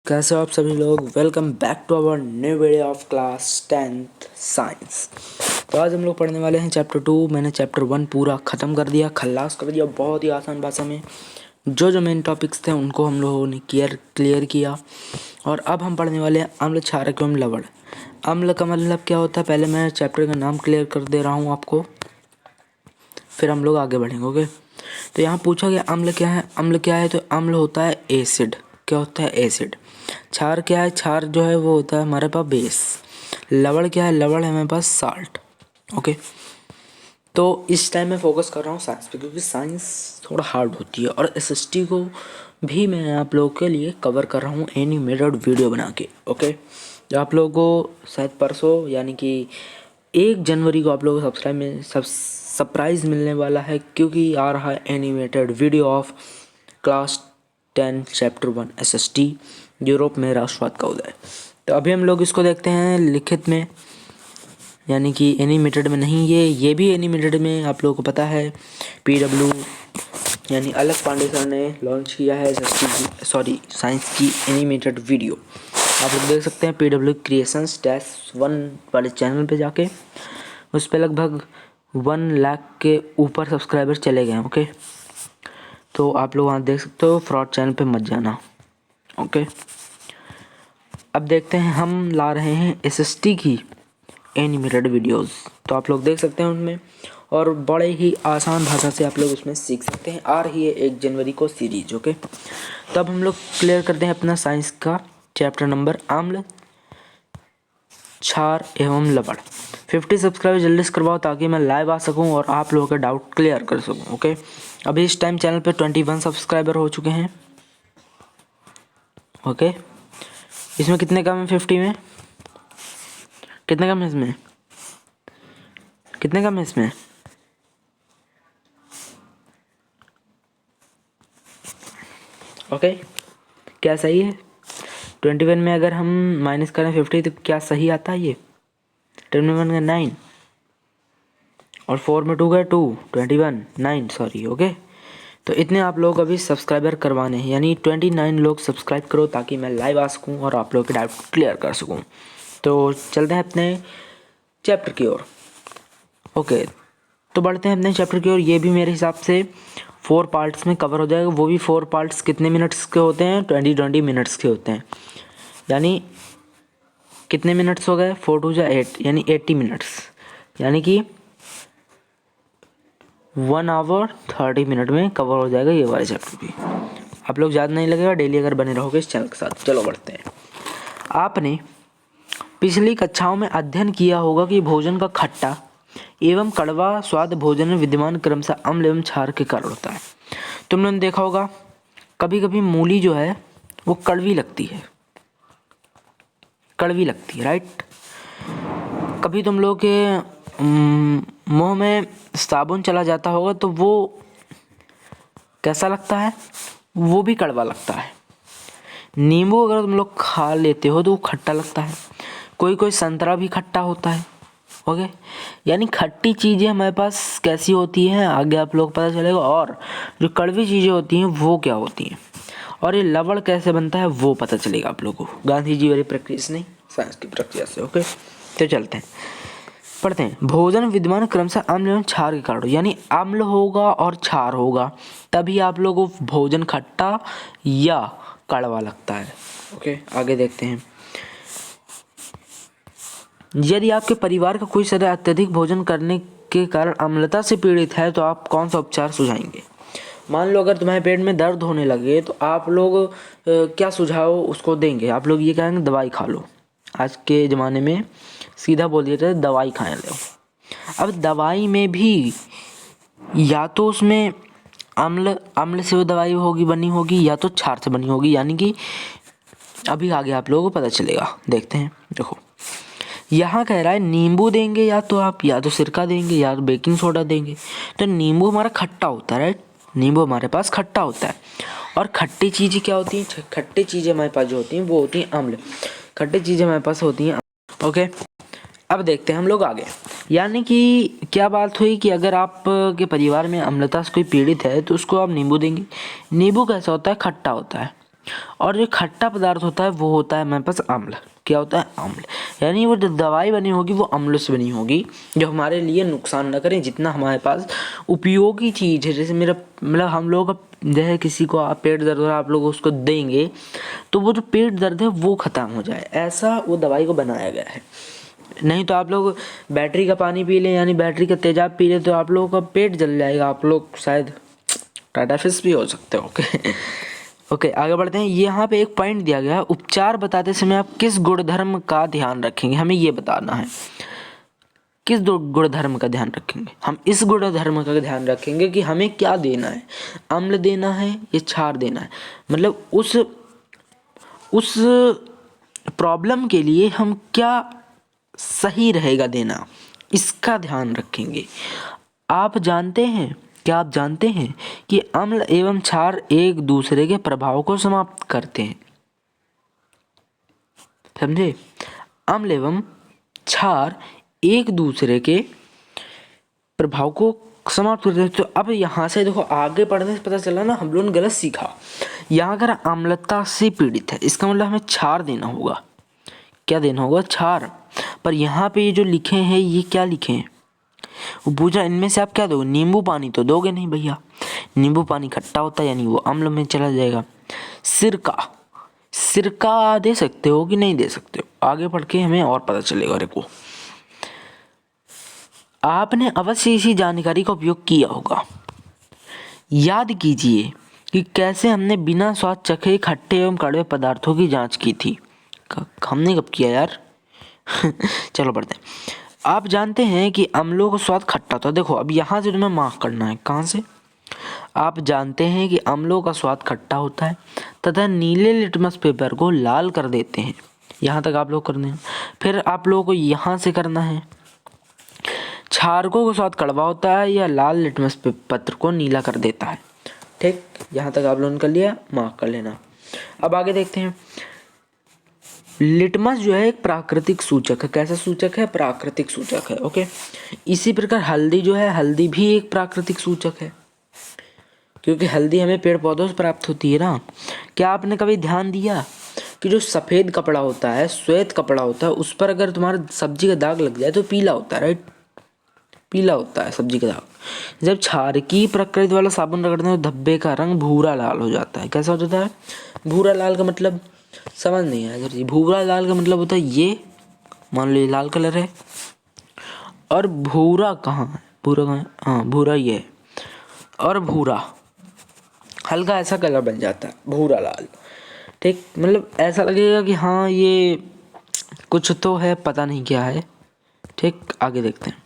कैसे हो आप सभी लोग। Welcome back to our new video of class 10th science. तो आज हम लोग पढ़ने वाले हैं चैप्टर 2। मैंने चैप्टर 1 पूरा ख़त्म कर दिया, खल्लास कर दिया बहुत ही आसान भाषा में। जो मेन टॉपिक्स थे उनको हम लोगों ने क्लियर किया। और अब हम पढ़ने वाले हैं अम्ल, क्षारक एवं लवण। अम्ल का मतलब क्या होता है, पहले मैं चैप्टर का नाम क्लियर कर दे रहा हूँ आपको, फिर हम लोग आगे बढ़ेंगे। ओके, तो यहाँ पूछा गया अम्ल क्या है। अम्ल क्या है, तो अम्ल होता है एसिड। क्या होता है, एसिड। क्षार क्या है, क्षार जो है वो होता है हमारे पास बेस। लवण क्या है, लवण है हमारे पास साल्ट। ओके, तो इस टाइम मैं फोकस कर रहा हूँ साइंस पे, क्योंकि साइंस थोड़ा हार्ड होती है। और एसएसटी को भी मैं आप लोगों के लिए कवर कर रहा हूँ एनिमेटेड वीडियो बना के। ओके, जो आप लोगों को शायद परसों यानी कि 1 जनवरी को आप लोगों को सरप्राइज मिलने वाला है, क्योंकि आ रहा है animated video of class 10 chapter 1 SST, Europe में राष्ट्रवाद का उदय। तो अभी हम लोग इसको देखते हैं लिखित में, यानी कि एनिमेटेड में नहीं। ये भी एनिमेटेड में आप लोगों को पता है। पीडब्ल्यू यानी अलग पांडे सर ने लॉन्च किया है एसएसटी साइंस की एनिमेटेड वीडियो। आप लोग देख सकते हैं पीडब्ल्यू क्रिएशंस -1 वाले चैनल पे जाके। उस पर लगभग 1 लाख के ऊपर सब्सक्राइबर चले गए हैं। ओके, तो आप लोग वहाँ देख सकते हो, फ्रॉड चैनल पे मत जाना। ओके, अब देखते हैं हम ला रहे हैं एसएसटी की एनिमेटेड वीडियोस। तो आप लोग देख सकते हैं उनमें, और बड़े ही आसान भाषा से आप लोग उसमें सीख सकते हैं। आ रही है 1 जनवरी को सीरीज। ओके, तब हम लोग क्लियर करते हैं अपना साइंस का चैप्टर नंबर अम्ल, क्षार एवं लवण। 50 सब्सक्राइबर जल्दी से करवाओ, ताकि मैं लाइव आ सकूं और आप लोगों का डाउट क्लियर कर सकूं। ओके, अभी इस टाइम चैनल पे 21 सब्सक्राइबर हो चुके हैं। ओके, इसमें कितने कम है, 50 में कितने कम है, इसमें कितने कम है, इसमें ओके, क्या सही है। 21 में अगर हम माइनस करें 50 तो क्या सही आता है। ये 21 का 9 और 4 में 2 गए 2, 21 9 सॉरी। ओके, तो इतने आप लोग अभी सब्सक्राइबर करवाने हैं, यानी 29 लोग सब्सक्राइब करो, ताकि मैं लाइव आ सकूँ और आप लोगों के डाउट क्लियर कर सकूँ। तो चलते हैं अपने चैप्टर की ओर। ओके, तो बढ़ते हैं अपने चैप्टर की ओर। ये भी मेरे हिसाब से 4 पार्ट्स में कवर हो जाएगा। वो भी 4 पार्ट्स कितने मिनट्स के होते हैं, 20 मिनट्स के होते हैं। यानी कितने मिनट्स हो गए, 4 2 8 यानी 80 मिनट्स, यानी कि 1 आवर 30 मिनट में कवर हो जाएगा ये वाला चैप्टर भी। आप लोग ज़्यादा नहीं लगेगा, डेली अगर बने रहोगे इस चैनल के साथ। चलो बढ़ते हैं। आपने पिछली कक्षाओं में अध्ययन किया होगा कि भोजन का खट्टा एवं कड़वा स्वाद भोजन में विद्यमान क्रमशः अम्ल एवं क्षार के कारण होता है। तुमने देखा होगा कभी कभी मूली जो है वो कड़वी लगती है, राइट। कभी तुम लोग के मुंह में साबुन चला जाता होगा तो वो कैसा लगता है, वो भी कड़वा लगता है। नींबू अगर तुम लोग खा लेते हो तो वो खट्टा लगता है। कोई संतरा भी खट्टा होता है। ओके, यानी खट्टी चीज़ें हमारे पास कैसी होती हैं आगे आप लोग पता चलेगा, और जो कड़वी चीज़ें होती हैं वो क्या होती हैं, और ये लवण कैसे बनता है वो पता चलेगा आप लोगों को, गांधी जी वाली प्रक्रिया से नहीं, साइंस की प्रक्रिया से। ओके, तो चलते हैं पढ़ते हैं। भोजन विद्यमान क्रमशः अम्ल एवं क्षार के कारण, यानी अम्ल होगा और क्षार होगा तभी आप लोगों को भोजन खट्टा या कड़वा लगता है। ओके, आगे देखते हैं। यदि आपके परिवार का कोई सदस्य अत्यधिक भोजन करने के कारण अम्लता से पीड़ित है तो आप कौन सा उपचार सुझाएंगे। मान लो अगर तुम्हारे पेट में दर्द होने लगे तो आप लोग क्या सुझाव उसको देंगे। आप लोग ये कहेंगे दवाई खा लो। आज के ज़माने में सीधा बोल दिया जाए दवाई खाने लो। अब दवाई में भी या तो उसमें अम्ल से वो दवाई होगी बनी होगी, या तो क्षार से बनी होगी, यानी कि अभी आगे आप लोगों को पता चलेगा। देखते हैं, देखो यहाँ कह रहा है नींबू देंगे, या तो आप या तो सिरका देंगे या तो बेकिंग सोडा देंगे। तो नींबू हमारा खट्टा होता है, राइट। नींबू हमारे पास खट्टा होता है, और खट्टी चीज़ें क्या होती हैं, खट्टी चीज़ें हमारे पास जो होती हैं वो होती हैं अम्ल। खट्टी चीज़ें हमारे पास होती हैं। ओके, अब देखते हैं हम लोग आगे। यानी कि क्या बात हुई कि अगर आप के परिवार में अम्लता से कोई पीड़ित है तो उसको आप नींबू देंगे। नींबू कैसा होता है, खट्टा होता है। और जो खट्टा पदार्थ होता है वो होता है हमारे पास अम्ल। क्या होता है? अम्ल। यानी वो जो दवाई बनी होगी वो अम्ल से बनी होगी, जो हमारे लिए नुकसान न करें। जितना हमारे पास उपयोगी चीज़ है, जैसे मेरा मतलब हम लोग का जैसे किसी को आप पेट दर्द हो रहा है, आप लोग उसको देंगे तो वो जो पेट दर्द है वो ख़त्म हो जाए, ऐसा वो दवाई को बनाया गया है। नहीं तो आप लोग बैटरी का पानी पी लें, यानी बैटरी का तेजाब पी लें, तो आप लोगों का पेट जल जाएगा, आप लोग शायद टाटा फिश भी हो सकते हो। ओके ओके, आगे बढ़ते हैं। यहाँ पे एक पॉइंट दिया गया है, उपचार बताते समय आप किस गुणधर्म का ध्यान रखेंगे, हमें ये बताना है। किस गुणधर्म का ध्यान रखेंगे? हम इस गुणधर्म का ध्यान रखेंगे कि हमें क्या देना है, अम्ल देना है या क्षार देना है। मतलब उस प्रॉब्लम के लिए हम क्या सही रहेगा देना, इसका ध्यान रखेंगे। आप जानते हैं, क्या आप जानते हैं कि अम्ल एवं क्षार एक दूसरे के प्रभाव को समाप्त करते हैं? समझे? अम्ल एवं क्षार एक दूसरे के प्रभाव को समाप्त करते हैं। तो अब यहाँ से देखो, आगे पढ़ने से पता चला ना हम लोगों ने गलत सीखा। यहाँ अगर अम्लता से पीड़ित है, इसका मतलब हमें क्षार देना होगा। क्या देना होगा? क्षार। पर यहाँ पे ये जो लिखे हैं, ये क्या लिखे हैं? वो पूछा इनमें से आप क्या दोगे? नींबू पानी तो दोगे नहीं भैया, नींबू पानी खट्टा होता है, यानी वो अम्ल में चला जाएगा। सिरका, सिरका दे सकते हो कि नहीं दे सकते हो? आगे पढ़ के हमें और पता चलेगा। देखो, आपने अवश्य इसी जानकारी का उपयोग किया होगा। याद कीजिए कि कैसे हमने बिना स्वाद चखे खट्टे एवं कड़वे पदार्थों की जांच की थी। हमने कब किया यार? चलो पढ़ते हैं। आप जानते हैं कि अम्लों का स्वाद खट्टा होता है। देखो, अब यहाँ से तुम्हें मार्क करना है। कहाँ से? आप जानते हैं कि अम्लों का स्वाद खट्टा होता है तथा नीले लिटमस पेपर को लाल कर देते हैं। यहाँ तक आप लोग करने हैं। फिर आप लोगों को यहाँ से करना है, क्षारकों का स्वाद कड़वा होता है या लाल लिटमस पत्र को नीला कर देता है। ठीक, यहाँ तक आप लोगों ने कर लिया, मार्क कर लेना। अब आगे देखते हैं। लिटमस जो है एक प्राकृतिक सूचक है। कैसा सूचक है? प्राकृतिक सूचक है। ओके, इसी प्रकार हल्दी जो है, हल्दी भी एक प्राकृतिक सूचक है, क्योंकि हल्दी हमें पेड़ पौधों से प्राप्त होती है ना। क्या आपने कभी ध्यान दिया कि जो सफ़ेद कपड़ा होता है, श्वेत कपड़ा होता है, उस पर अगर तुम्हारा सब्जी का दाग लग जाए तो पीला होता है, राइट? पीला होता है सब्जी का दाग। जब क्षारकीय प्रकृति वाला साबुन रगड़ते हैं तो धब्बे का रंग भूरा लाल हो जाता है। कैसा हो जाता है? भूरा लाल का मतलब समझ नहीं आया सर जी। भूरा लाल का मतलब होता है ये, मान लो ये लाल कलर है, और भूरा कहाँ है? भूरा कहाँ है? हाँ, भूरा ये है, और भूरा हल्का ऐसा कलर बन जाता है, भूरा लाल। ठीक, मतलब ऐसा लगेगा कि हाँ ये कुछ तो है, पता नहीं क्या है। ठीक, आगे देखते हैं।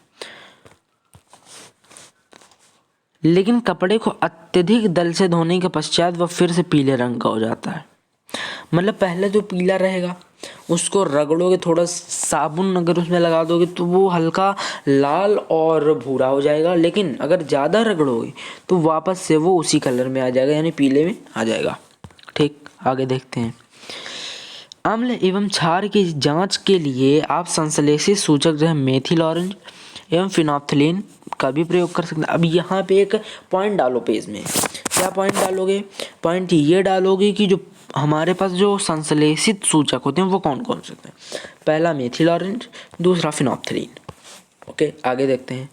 लेकिन कपड़े को अत्यधिक दल से धोने के पश्चात वह फिर से पीले रंग का हो जाता है। मतलब पहले जो पीला रहेगा, उसको रगड़ोगे, थोड़ा साबुन अगर उसमें लगा दोगे तो वो हल्का लाल और भूरा हो जाएगा। लेकिन अगर ज़्यादा रगड़ोगे तो वापस से वो उसी कलर में आ जाएगा, यानी पीले में आ जाएगा। ठीक, आगे देखते हैं। अम्ल एवं क्षार की जांच के लिए आप संश्लेषित सूचक जो है मेथिल ऑरेंज एवं फिनोप्थलीन का भी प्रयोग कर सकते हैं। अब यहाँ पे एक पॉइंट डालो पेज में। क्या पॉइंट डालोगे? पॉइंट ये डालोगे कि जो हमारे पास जो संश्लेषित सूचक होते हैं वो कौन कौन से होते हैं। पहला मेथिल ऑरेंज, दूसरा फिनोप्थलीन। ओके, आगे देखते हैं।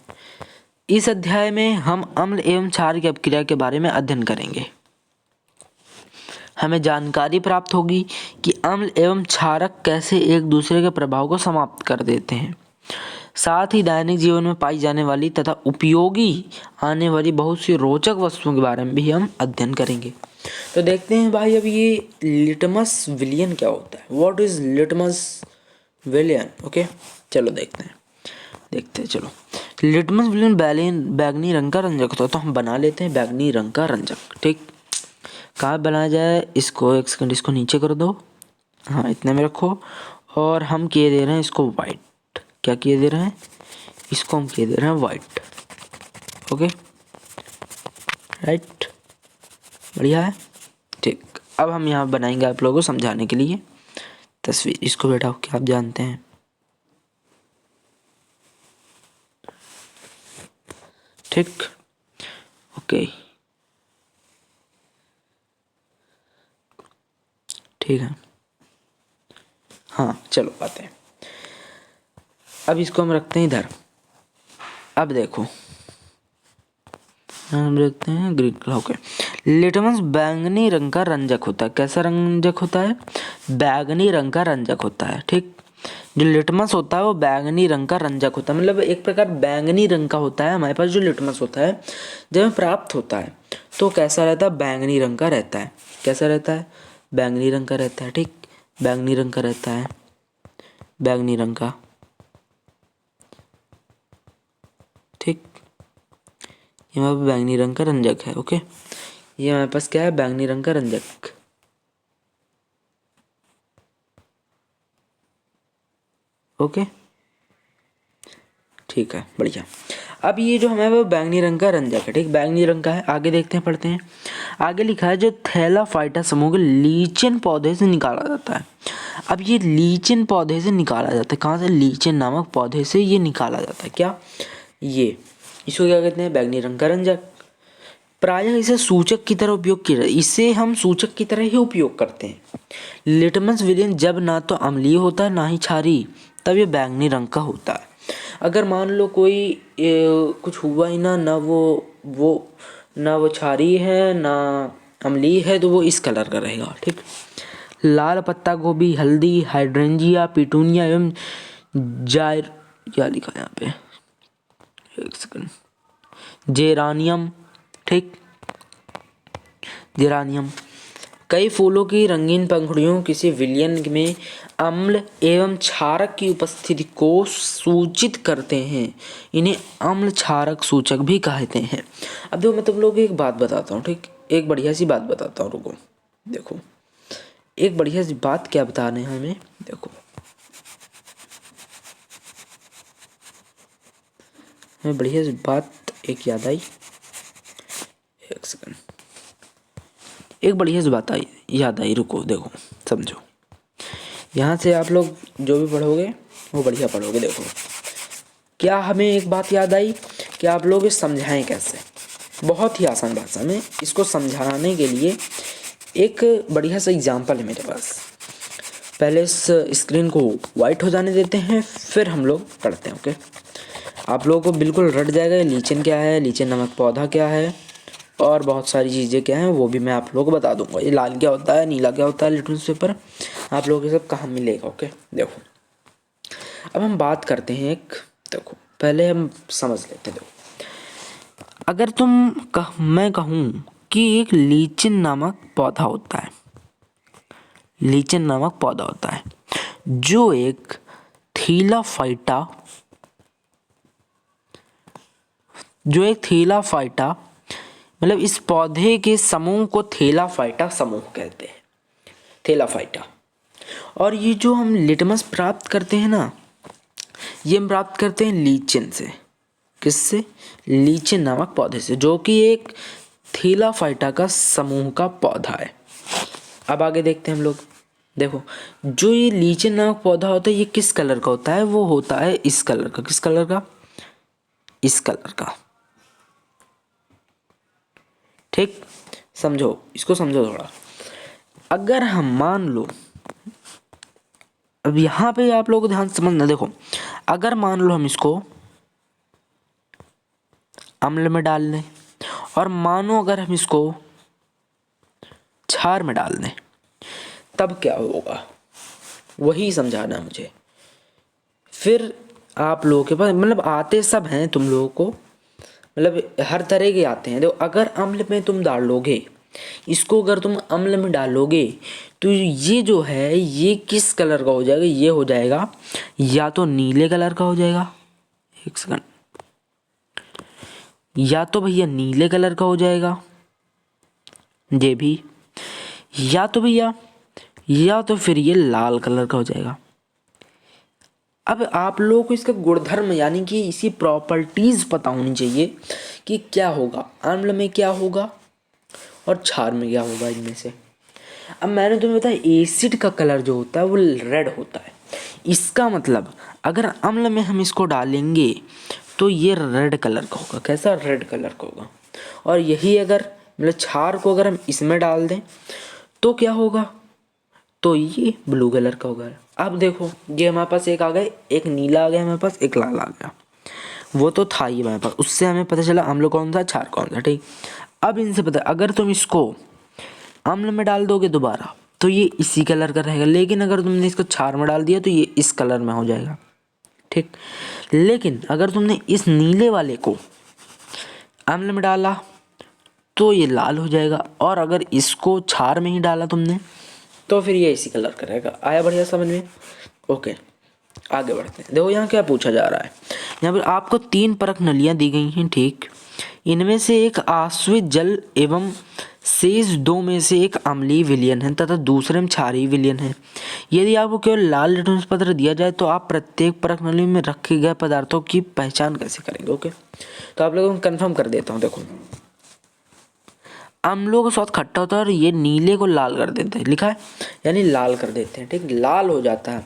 इस अध्याय में हम अम्ल एवं क्षार की अपक्रिया के बारे में अध्ययन करेंगे। हमें जानकारी प्राप्त होगी कि अम्ल एवं क्षारक कैसे एक दूसरे के प्रभाव को समाप्त कर देते हैं। साथ ही दैनिक जीवन में पाई जाने वाली तथा उपयोगी आने वाली बहुत सी रोचक वस्तुओं के बारे में भी हम अध्ययन करेंगे। तो देखते हैं भाई, अब ये लिटमस विलियन क्या होता है? व्हाट इज लिटमस विलियन? ओके, चलो देखते हैं चलो। लिटमस विलियन बैगनी रंग का रंजक होता है, तो हम बना लेते हैं बैगनी रंग का रंजक। ठीक, कहाँ बनाया जाए? इसको एक सेकंड, इसको नीचे कर दो, हाँ इतने में रखो। और हम किए दे रहे हैं इसको वाइट। क्या किए दे रहे हैं? इसको हम किए दे रहे हैं वाइट। ओके, राइट, बढ़िया है। ठीक, अब हम यहाँ बनाएंगे आप लोगों को समझाने के लिए तस्वीर। इसको बैठाओ, क्या आप जानते हैं? ठीक, ओके। ठीक है। हाँ चलो आते हैं, अब इसको हम रखते हैं इधर। अब देखो हम रखते हैं ग्रीन कलर। ओके, लिटमस बैंगनी रंग का रंजक होता है। कैसा रंजक होता है? बैंगनी रंग का रंजक होता है। ठीक, जो लिटमस होता है वो बैंगनी रंग का रंजक होता है, मतलब एक प्रकार बैंगनी रंग का होता है। हमारे पास जो लिटमस होता है जब प्राप्त होता है तो कैसा रहता है? बैंगनी रंग का रहता है। कैसा रहता है? बैंगनी रंग का रहता है। ठीक, बैंगनी रंग का रहता है, बैंगनी रंग का। ठीक, ये हमारे पास बैंगनी रंग का रंजक है। ओके, ये हमारे पास क्या है? बैंगनी रंग का रंजक। ओके, ठीक है, बढ़िया। अब ये जो हमारे वो बैंगनी रंग का रंजक है, ठीक, बैंगनी रंग का है। आगे देखते हैं, पढ़ते हैं। आगे लिखा है जो थैलाफाइटा समूह के लीचेन पौधे से निकाला जाता है। अब ये लीचेन पौधे से निकाला जाता है। कहाँ से? लीचेन नामक पौधे से ये निकाला जाता है। क्या? ये इसको क्या कहते हैं? बैंगनी रंग का रंजक। प्रायः इसे सूचक की तरह उपयोग किया जाता है। इसे हम सूचक की तरह ही उपयोग करते हैं। लिटमस विलेन जब ना तो अम्लीय होता है ना ही क्षारीय, तब ये बैंगनी रंग का होता है। अगर मान लो कोई कुछ हुआ ही ना, ना वो क्षारीय है ना अम्लीय है, तो वो इस कलर का रहेगा। ठीक, लाल पत्ता गोभी, हल्दी, हाइड्रेंजिया, पिटूनिया एवं जायर, क्या लिखा है यहाँ पे, एक सेकंड, जेरानियम। ठीक, जेरानियम। कई फूलों की रंगीन पंखुड़ियों किसी विलयन में अम्ल एवं क्षारक की उपस्थिति को सूचित करते हैं। इन्हें अम्ल क्षारक सूचक भी कहते हैं। अब देखो मैं तुम लोग एक बात बताता हूँ। ठीक, एक बढ़िया सी बात बताता हूँ, रुको। देखो एक बढ़िया सी बात क्या बता रहे हैं हमें, देखो हमें बढ़िया सी बात एक याद आई, एक सेकंड, एक बढ़िया सी बात आई, याद आई, रुको, देखो समझो। यहाँ से आप लोग जो भी पढ़ोगे वो बढ़िया पढ़ोगे। देखो क्या हमें एक बात याद आई कि आप लोग इस समझाएं कैसे। बहुत ही आसान भाषा में इसको समझाने के लिए एक बढ़िया सा एग्जाम्पल है मेरे पास। पहले इस स्क्रीन को वाइट हो जाने देते हैं, फिर हम लोग पढ़ते हैं। ओके, आप लोगों को बिल्कुल रट जाएगा लीचेन क्या है, लीचेन नामक पौधा क्या है, और बहुत सारी चीज़ें क्या हैं वो भी मैं आप लोगों को बता दूंगा। ये लाल क्या होता है, नीला क्या होता है, लिटमस पेपर आप लोगों के सब कहाँ मिलेगा। ओके, देखो अब हम बात करते हैं एक, देखो पहले हम समझ लेते हैं। देखो अगर मैं कहूँ कि एक लीचेन नामक पौधा होता है, लीचेन नामक पौधा होता है जो एक थीलाफाइटा, मतलब इस पौधे के समूह को थैलाफाइटा समूह कहते हैं, थैलाफाइटा। और ये जो हम लिटमस प्राप्त करते हैं ना, ये हम प्राप्त करते हैं लीचेन से। किससे? लीचेन नामक पौधे से, जो कि एक थैलाफाइटा का समूह का पौधा है। अब आगे देखते हैं हम लोग। देखो जो ये लीचेन नामक पौधा होता है ये किस कलर का होता है? वो होता है इस कलर का। किस कलर का? इस कलर का। ठीक, समझो, इसको समझो थोड़ा। अगर हम मान लो, अब यहाँ पे आप लोगों को ध्यान से समझना, देखो अगर मान लो हम इसको अम्ल में डाल दें, और मानो अगर हम इसको क्षार में डाल दें, तब क्या होगा वही समझाना है मुझे। फिर आप लोगों के पास मतलब आते सब हैं तुम लोगों को, मतलब हर तरह के आते हैं। देखो अगर अम्ल में तुम डाल लोगे इसको, अगर तुम अम्ल में डालोगे तो ये जो है ये किस कलर का हो जाएगा? ये हो जाएगा या तो नीले कलर का हो जाएगा, एक सेकंड, या तो भैया नीले कलर का हो जाएगा ये भी, या तो भैया या तो फिर ये लाल कलर का हो जाएगा। अब आप लोगों को इसका गुणधर्म यानी कि इसी प्रॉपर्टीज पता होनी चाहिए कि क्या होगा, अम्ल में क्या होगा और क्षार में क्या होगा इनमें से। अब मैंने तुम्हें बताया एसिड का कलर जो होता है वो रेड होता है। इसका मतलब अगर अम्ल में हम इसको डालेंगे तो ये रेड कलर का होगा। कैसा? रेड कलर का होगा। और यही अगर मतलब क्षार को अगर हम इसमें डाल दें तो क्या होगा? तो ये ब्लू कलर का होगा। अब देखो ये हमारे पास एक आ गए, एक नीला आ गया हमारे पास, एक लाल आ गया, वो तो था ही हमारे पास, उससे हमें पता चला अम्ल कौन सा, क्षार कौन सा। ठीक, अब इनसे पता अगर तुम इसको अम्ल में डाल दोगे दोबारा तो ये इसी कलर का रहेगा, लेकिन अगर तुमने इसको क्षार में डाल दिया तो ये इस कलर में हो जाएगा। ठीक, लेकिन अगर तुमने इस नीले वाले को अम्ल में डाला तो ये लाल हो जाएगा, और अगर इसको क्षार में ही डाला तुमने तो फिर ये इसी कलर का रहेगा। आया बढ़िया समझ में? ओके, आगे बढ़ते हैं। देखो यहाँ क्या पूछा जा रहा है, यहाँ पर आपको 3 परख नलियाँ दी गई हैं। ठीक, इनमें से एक आश्रित जल एवं शेष 2 में से एक अम्लीय विलयन है तथा दूसरे में क्षारीय विलयन है। यदि आपको केवल लाल लिटमस पत्र दिया जाए तो आप प्रत्येक परख नली में रखे गए पदार्थों की पहचान कैसे करेंगे? ओके, तो आप लोगों को कन्फर्म कर देता हूँ। देखो, अम्लों का स्वाद खट्टा होता है और ये नीले को लाल कर देते हैं, लिखा है यानी लाल कर देते हैं। ठीक, लाल हो जाता है,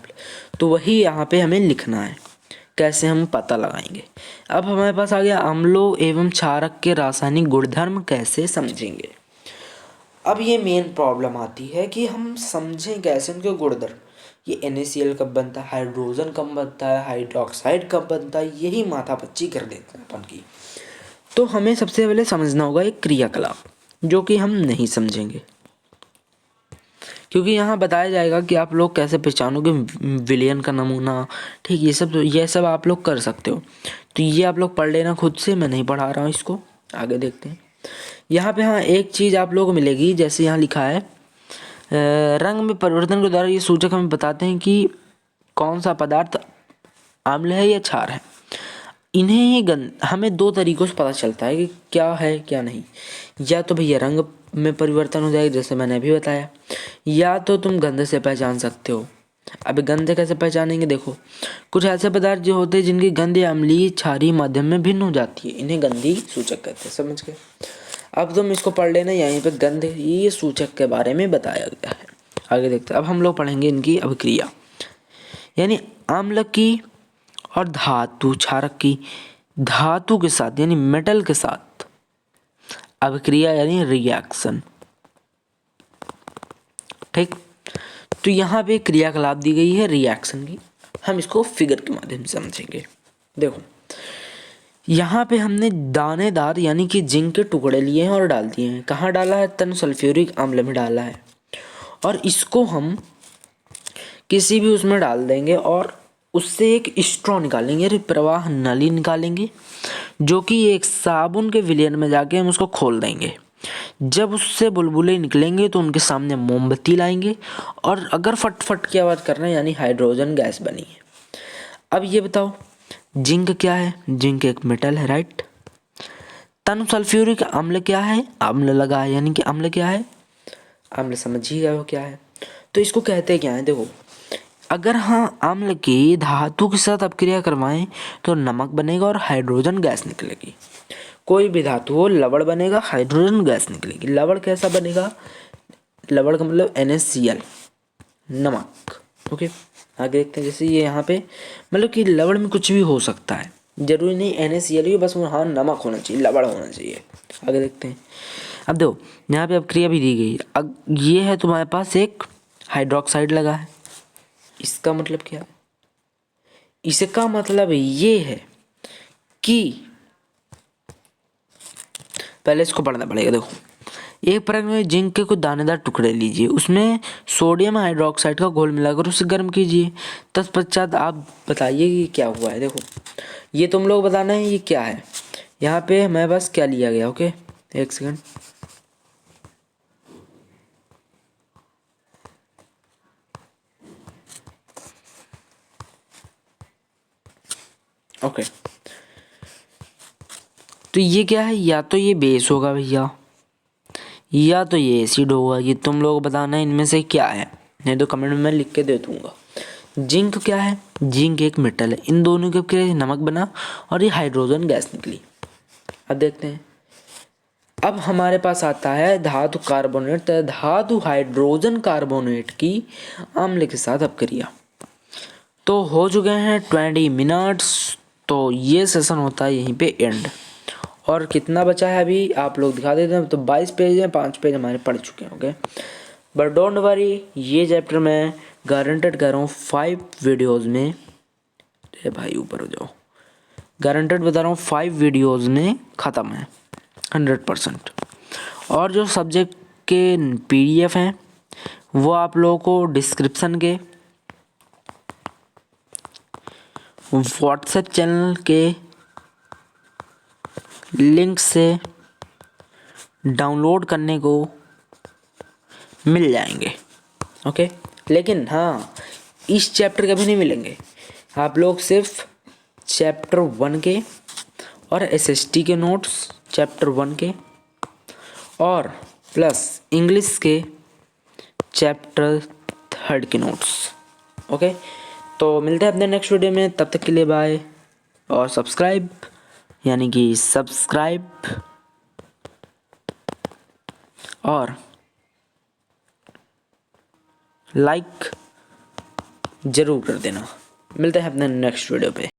तो वही यहाँ पे हमें लिखना है। कैसे हम पता लगाएंगे? अब हमारे पास आ गया अम्लों एवं क्षारक के रासायनिक गुणधर्म कैसे समझेंगे। अब ये मेन प्रॉब्लम आती है कि हम समझें कैसे उनके गुणधर्म। ये NaCl कब बनता है, हाइड्रोजन कब बनता है, हाइड्रोक्साइड कब बनता है, यही माथापच्ची कर देते हैं अपन की। तो हमें सबसे पहले समझना होगा एक क्रियाकलाप, जो कि हम नहीं समझेंगे, क्योंकि यहाँ बताया जाएगा कि आप लोग कैसे पहचानोगे विलयन का नमूना। ठीक, ये सब आप लोग कर सकते हो, तो ये आप लोग पढ़ लेना खुद से, मैं नहीं पढ़ा रहा हूँ इसको। आगे देखते हैं। यहाँ पे हाँ एक चीज़ आप लोगों को मिलेगी, जैसे यहाँ लिखा है रंग में परिवर्तन के द्वारा ये सूचक हमें बताते हैं कि कौन सा पदार्थ अम्ल है या क्षार है। इन्हें ही हमें 2 तरीकों से पता चलता है कि क्या है क्या नहीं। या तो भैया रंग में परिवर्तन हो जाएगा, जैसे मैंने अभी बताया, या तो तुम गंध से पहचान सकते हो। अब गंध कैसे पहचानेंगे? देखो, कुछ ऐसे पदार्थ जो होते हैं जिनकी गंध अम्लीय क्षारीय माध्यम में भिन्न हो जाती है, इन्हें गंधी सूचक कहते हैं। समझ गए? अब तुम इसको पढ़ लेना, यहीं पे गंध ये सूचक के बारे में बताया गया है। आगे देखते हैं। अब हम लोग पढ़ेंगे इनकी अभिक्रिया, यानी अम्ल की और धातु क्षारक की धातु के साथ यानी मेटल के साथ अभिक्रिया यानी रिएक्शन। ठीक, तो यहाँ पे क्रियाकलाप दी गई है रिएक्शन की, हम इसको फिगर के माध्यम से समझेंगे। देखो, यहाँ पे हमने दानेदार यानी कि जिंक के टुकड़े लिए हैं और डाल दिए हैं। कहाँ डाला है? तन सल्फ्यूरिक अम्ल में डाला है, और इसको हम किसी भी उसमें डाल देंगे और उससे एक स्ट्रॉ निकालेंगे यानी प्रवाह नली निकालेंगे, जो कि एक साबुन के विलयन में जाके हम उसको खोल देंगे। जब उससे बुलबुले निकलेंगे तो उनके सामने मोमबत्ती लाएंगे, और अगर फट फट की आवाज़ करना है यानी हाइड्रोजन गैस बनी है। अब ये बताओ जिंक क्या है? जिंक एक मेटल है, राइट। तन सल्फ्यूरिक अम्ल क्या है? अम्ल लगा है, यानी कि अम्ल क्या है? अम्ल समझ ही गए हो क्या है। तो इसको कहते क्या है? देखो, अगर हाँ अम्ल की धातु के साथ अपक्रिया करवाएं तो नमक बनेगा और हाइड्रोजन गैस निकलेगी। कोई भी धातु हो, लवण बनेगा, हाइड्रोजन गैस निकलेगी। लवण कैसा बनेगा? लवण का मतलब NaCl, नमक। ओके, आगे देखते हैं। जैसे ये यहाँ पे मतलब कि लवण में कुछ भी हो सकता है, जरूरी नहीं NaCl ही, बस हाँ नमक होना चाहिए, लवण होना चाहिए। आगे देखते हैं। अब देखो यहाँ पे अपक्रिया भी दी गई। अब ये है तुम्हारे पास एक हाइड्रोक्साइड लगा है, इसका मतलब क्या है? इसका मतलब ये है कि पहले इसको पढ़ना पड़ेगा। देखो, एक परत में जिंक के कुछ दानेदार टुकड़े लीजिए, उसमें सोडियम हाइड्रोक्साइड का घोल मिलाकर उसे गर्म कीजिए। तत्पश्चात आप बताइए कि क्या हुआ है। देखो, ये तुम लोग बताना है ये क्या है। यहाँ पे हमारे पास क्या लिया गया? ओके, एक सेकंड। ओके, तो ये क्या है? या तो ये बेस होगा भैया, या तो ये एसिड होगा। ये तुम लोग बताना है इनमें से क्या है, नहीं तो कमेंट में मैं लिख के दे दूंगा। जिंक क्या है? जिंक एक मेटल है। इन दोनों के क्या नमक बना और ये हाइड्रोजन गैस निकली। अब देखते हैं। अब हमारे पास आता है धातु कार्बोनेट, धातु हाइड्रोजन कार्बोनेट की अम्ल के साथ अपक्रिया। तो हो चुके हैं 20 मिनट्स, तो ये सेशन होता है यहीं पे एंड। और कितना बचा है अभी आप लोग दिखा देते हैं। तो 22 पेज हैं, 5 पेज हमारे पढ़ चुके हैं। ओके, बट डोंट वरी, ये चैप्टर मैं गारंटेड कर रहा हूँ 5 वीडियोज़ में, अरे भाई ऊपर हो जाओ, गारंटेड बता रहा हूँ 5 वीडियोज़ में ख़त्म है 100%। और जो सब्जेक्ट के PDF हैं वो आप लोगों को डिस्क्रिप्शन के व्हाट्सएप चैनल के लिंक से डाउनलोड करने को मिल जाएंगे। ओके, लेकिन हाँ, इस चैप्टर के भी नहीं मिलेंगे। आप लोग सिर्फ चैप्टर 1 के और SST के नोट्स चैप्टर 1 के और प्लस इंग्लिश के चैप्टर 3 के नोट्स। ओके, तो मिलते हैं अपने नेक्स्ट वीडियो में, तब तक के लिए बाय। और सब्सक्राइब और लाइक ज़रूर कर देना। मिलते हैं अपने नेक्स्ट वीडियो पे।